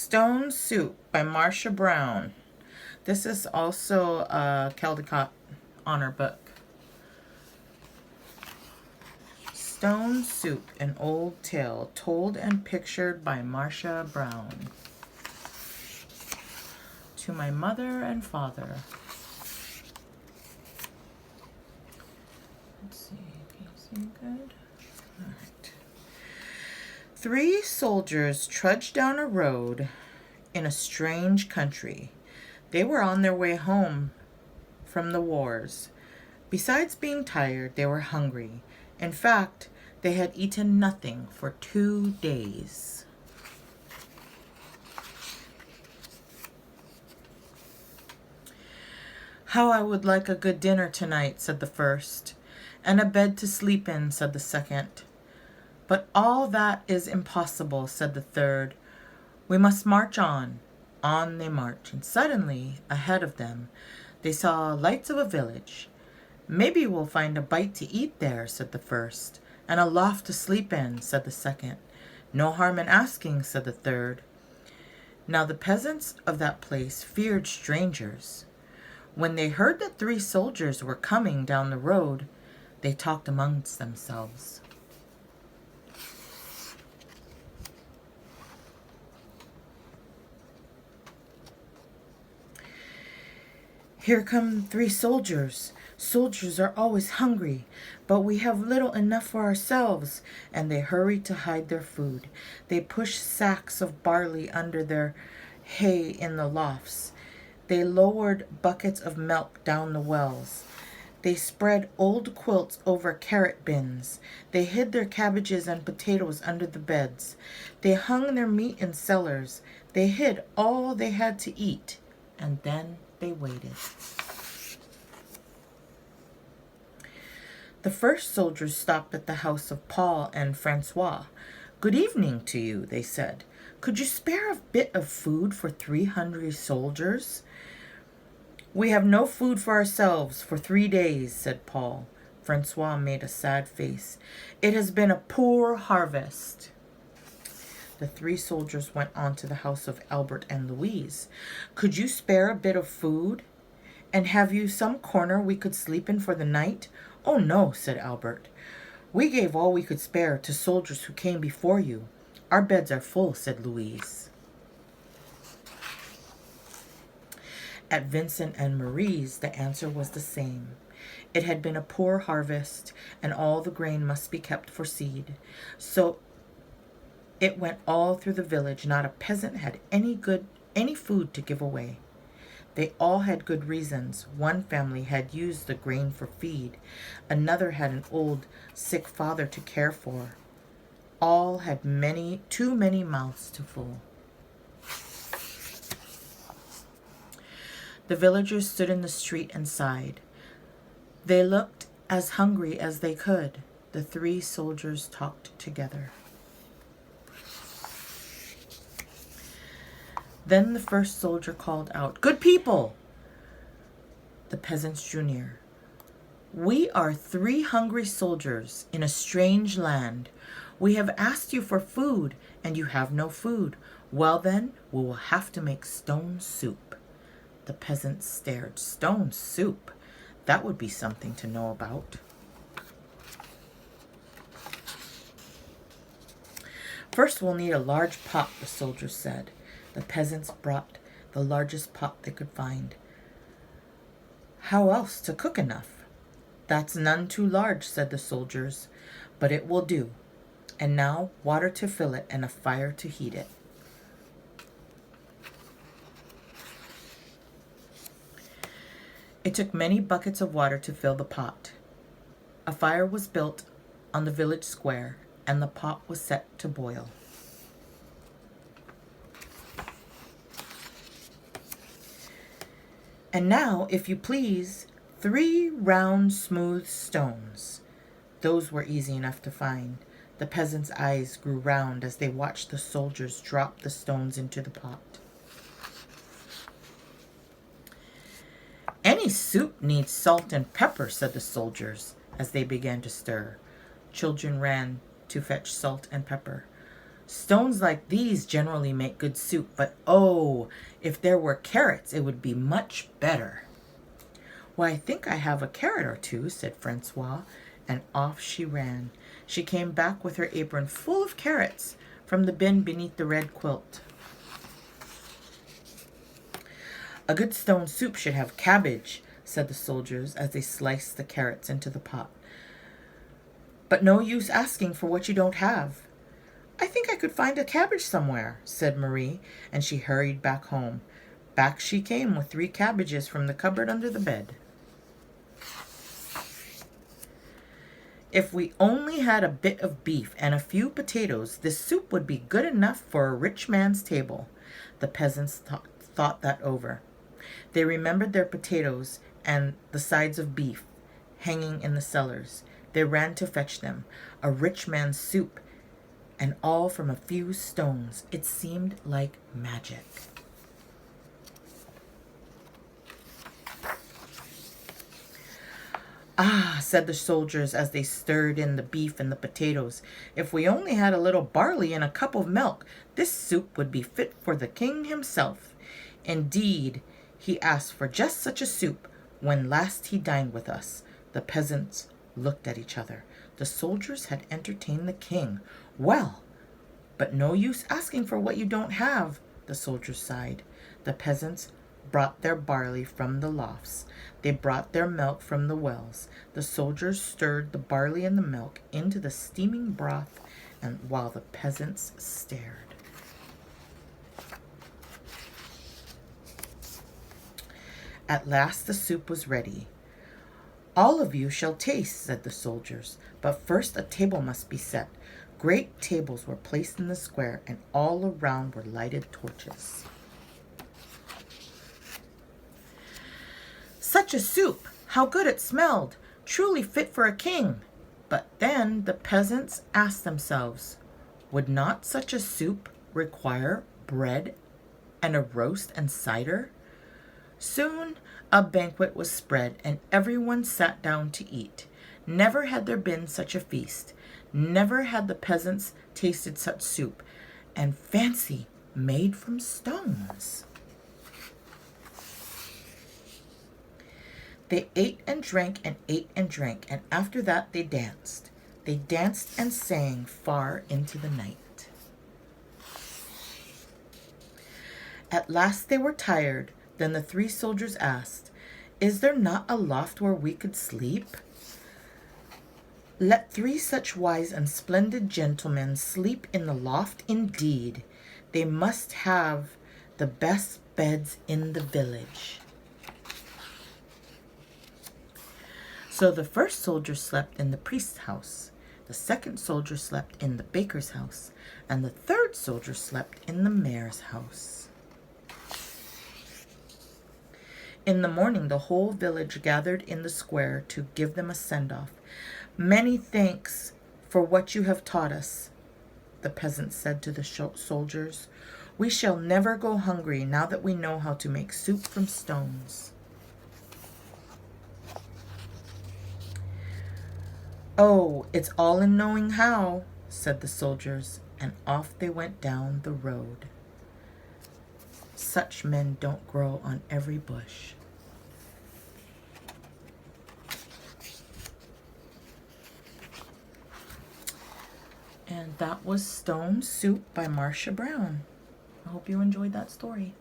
Stone Soup by Marcia Brown. This is also a Caldecott honor book. Stone Soup, an old tale told and pictured by Marcia Brown. To my mother and father. Let's see, can you see good? All right. 3 soldiers trudged down a road in a strange country. They were on their way home from the wars. Besides being tired, they were hungry. In fact, they had eaten nothing for 2 days. How I would like a good dinner tonight, said the first, and a bed to sleep in, said the second. But all that is impossible, said the third. We must march on. On they marched, and suddenly, ahead of them, they saw lights of a village. Maybe we'll find a bite to eat there, said the first, and a loft to sleep in, said the second. No harm in asking, said the third. Now the peasants of that place feared strangers. When they heard that 3 soldiers were coming down the road, they talked amongst themselves. Here come 3 soldiers. Soldiers are always hungry, but we have little enough for ourselves. And they hurried to hide their food. They pushed sacks of barley under their hay in the lofts. They lowered buckets of milk down the wells. They spread old quilts over carrot bins. They hid their cabbages and potatoes under the beds. They hung their meat in cellars. They hid all they had to eat, and then they waited. The first soldiers stopped at the house of Paul and Francois. Good evening to you, they said. Could you spare a bit of food for 3 hungry soldiers? We have no food for ourselves for 3 days, said Paul. Francois made a sad face. It has been a poor harvest. The 3 soldiers went on to the house of Albert and Louise. Could you spare a bit of food? And have you some corner we could sleep in for the night? Oh, no, said Albert. We gave all we could spare to soldiers who came before you. Our beds are full, said Louise. At Vincent and Marie's, the answer was the same. It had been a poor harvest, and all the grain must be kept for seed. So it went all through the village. Not a peasant had any food to give away. They all had good reasons. One family had used the grain for feed. Another had an old, sick father to care for. All had too many mouths to fill. The villagers stood in the street and sighed. They looked as hungry as they could. The 3 soldiers talked together. Then the first soldier called out, Good people! The peasants drew near. We are 3 hungry soldiers in a strange land. We have asked you for food, and you have no food. Well then, we will have to make stone soup. The peasants stared. Stone soup? That would be something to know about. First, we'll need a large pot, the soldiers said. The peasants brought the largest pot they could find. How else to cook enough? That's none too large, said the soldiers, but it will do. And now water to fill it and a fire to heat it. It took many buckets of water to fill the pot. A fire was built on the village square, and the pot was set to boil. And now, if you please, 3 round, smooth stones. Those were easy enough to find. The peasants' eyes grew round as they watched the soldiers drop the stones into the pot. Any soup needs salt and pepper, said the soldiers as they began to stir. Children ran to fetch salt and pepper. Stones like these generally make good soup, but oh, if there were carrots, it would be much better. Why, I think I have a carrot or two, said Francois, and off she ran. She came back with her apron full of carrots from the bin beneath the red quilt. A good stone soup should have cabbage, said the soldiers as they sliced the carrots into the pot. But no use asking for what you don't have. I think I could find a cabbage somewhere, said Marie, and she hurried back home. Back she came with 3 cabbages from the cupboard under the bed. If we only had a bit of beef and a few potatoes, this soup would be good enough for a rich man's table. The peasants thought that over. They remembered their potatoes and the sides of beef hanging in the cellars. They ran to fetch them. A rich man's soup, and all from a few stones. It seemed like magic. Ah, said the soldiers as they stirred in the beef and the potatoes, if we only had a little barley and a cup of milk, this soup would be fit for the king himself. Indeed, he asked for just such a soup when last he dined with us. The peasants looked at each other. The soldiers had entertained the king. Well, but no use asking for what you don't have, the soldiers sighed. The peasants brought their barley from the lofts. They brought their milk from the wells. The soldiers stirred the barley and the milk into the steaming broth, and while the peasants stared. At last the soup was ready. All of you shall taste, said the soldiers, but first a table must be set. Great tables were placed in the square, and all around were lighted torches. Such a soup! How good it smelled! Truly fit for a king! But then the peasants asked themselves, would not such a soup require bread and a roast and cider? Soon a banquet was spread, and everyone sat down to eat. Never had there been such a feast. Never had the peasants tasted such soup. And fancy, made from stones. They ate and drank and ate and drank, and after that they danced. They danced and sang far into the night. At last they were tired. Then the 3 soldiers asked, is there not a loft where we could sleep? Let 3 such wise and splendid gentlemen sleep in the loft indeed. They must have the best beds in the village. So the first soldier slept in the priest's house, the second soldier slept in the baker's house, and the third soldier slept in the mayor's house. In the morning, the whole village gathered in the square to give them a send-off. Many thanks for what you have taught us, the peasants said to the soldiers. We shall never go hungry now that we know how to make soup from stones. Oh, it's all in knowing how, said the soldiers, and off they went down the road. Such men don't grow on every bush. And that was Stone Soup by Marcia Brown. I hope you enjoyed that story.